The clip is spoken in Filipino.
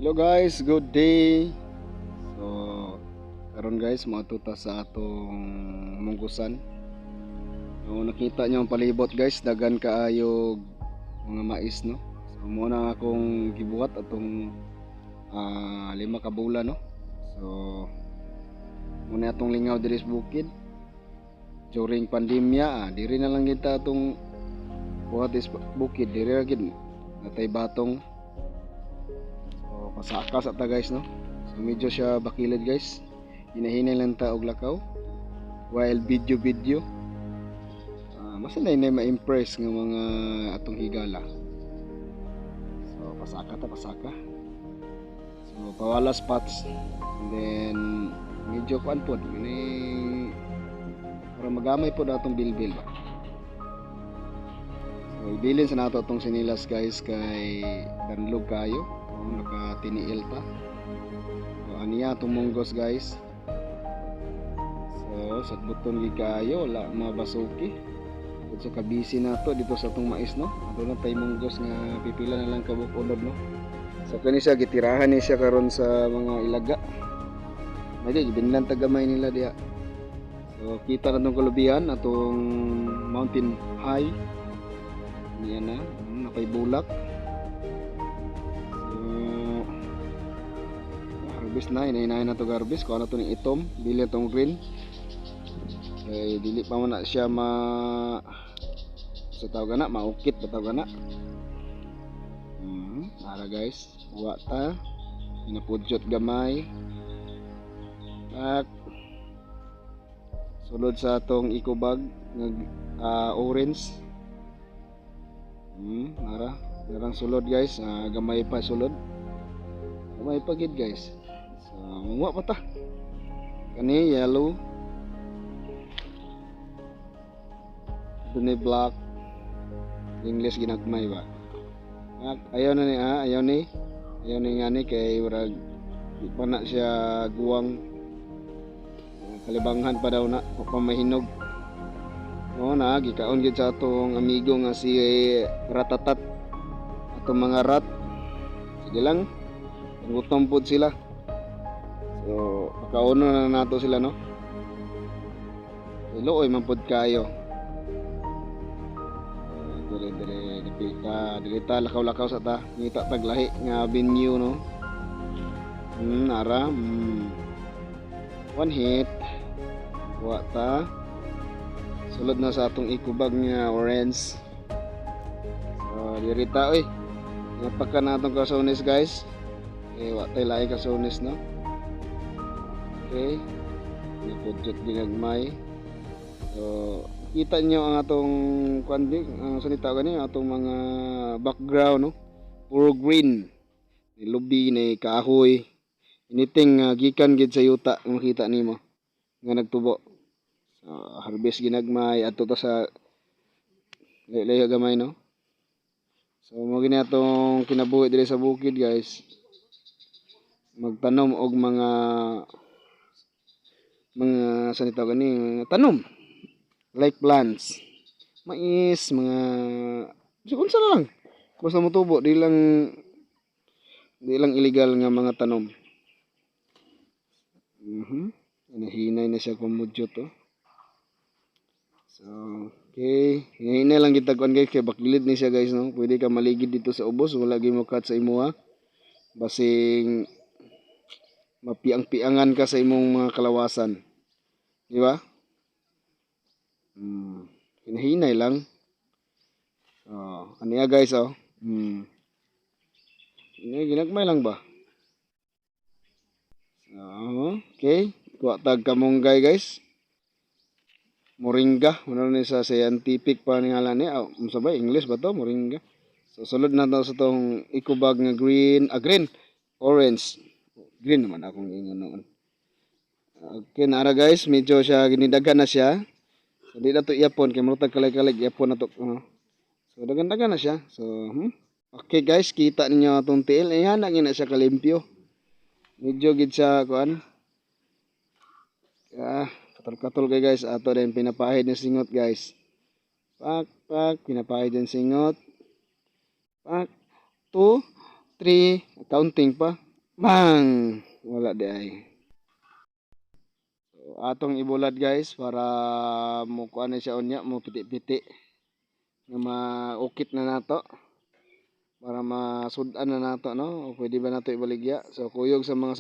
Hello guys, good day. So, karon guys, matuta sa atong mungkusan. So, nakita niyo ang palibot guys, dagan kaayo mga mais no. So, muna akong gibuhat atong 5 ka bulan no. So, muna atong lingaw diri sa bukid. During pandemya, diri na lang kita atong buhat is bukid, diri ra gid natay batong. So, pasaka sa ta guys no. So, medyo siya bakilid guys. Hinahinay lang ta og lakaw while video mas na ma-impress ng mga atong higala. So pasaka. So pawala spots and then medyo kuan pod ini para magamay pod atong bilbil ba. So ibilin sa nato atong sinilas guys kay danlog kayo kung nakatiniil ta. So aniya tumunggos guys. So, sa buton gi kayo wala mabasuki. At sa kabisi nato dito sa atong mais no. Ato na tay munggos nga pipila na lang kabuk unod no. So kani siya gitirahan ni siya karon sa mga ilaga. May binlan tagamay nila diha. So kita na tong kalubihan atong mountain high. Niya na napay bulak. So harvest na inahin na to harvest ko ano to ning itom, dili tong green. Kay dili pa man na siya sa tawag na maukit ba tawag na. Ara guys, wa ta inapudyot gamay. At sulod sa atong eco bag nga orange. Ara, narang sulod guys, gamay pa sulod. Gamay pa gid guys. So, wa pa ta. Kani yellow. Dunay black English ginagmay ba ayaw na ni ayaw ni ngani kay murag di pa na siya guwang kalibanghan pa daw na pamahinog no na gikaon gid sa atong amigo nga si Ratatat atong mga rat sige lang gutom pod sila so makauno na nato sila no ilooy man pod kayo dili ta lakaw-lakaw sa ta ngita tag lahi nga venue no nara one hit wa ta sulod na sa atong ikubag nga orange so diri ta oy napaka na atong kasones guys wa tay lahi kasones no okay nipudjot ginagmay so kita nyo ang atong kundi ang salita gani atong mga background no puro green ni lubi ni kahoy anything gikan gid sa yuta makita nimo nga nagtubo so, harvest ginagmay adto ta sa layo gamay no so mo gini atong kinabuhi diri sa bukid guys magtanom og mga salita gani tanom like plants, mais, mga unsa na lang. Basta motubo, di lang illegal nga mga tanom. Hinahinay na siya kumudyo to. So, okay. Hinahinay lang kita kuan guys, kay bakilid ni siya guys no. Pwede ka maligid dito sa ubos, wala gyud mo cut sa imuha. Basing mapiang-piangan ka sa imong mga kalawasan. Di ba? Hinahinay lang. Ano guys oh. Ginagmay lang ba? Okay. Kuha tag kamunggay guys. Moringa. Ano ni sa scientific pa ni ngalan ni? Musabay English ba to? Moringa. So sulod na to sa tong ikubag nga green. Green. Orange. Green naman akong ingon noon. Okay nara guys. Medyo siya ginidagan na siya. So, di na to iapon kay murag kalay-kalay iapon na to. So dagan-dagan na siya. So okay guys, kita ninyo atong tiil. Ayan na gina siya kalimpyo. Medyo gid siya kuan. Katol-katol kay guys. Ato din pinapahid ng singot guys. Pak pinapahid ng singot. Pak 2 3 counting pa. Bang! Wala di ay. So, atong ibulad guys para mo kuan na siya unya, mo piti-piti nga maukit na nato para masud-an na nato no. O pwede ba nato ibaligya? So kuyog sa mga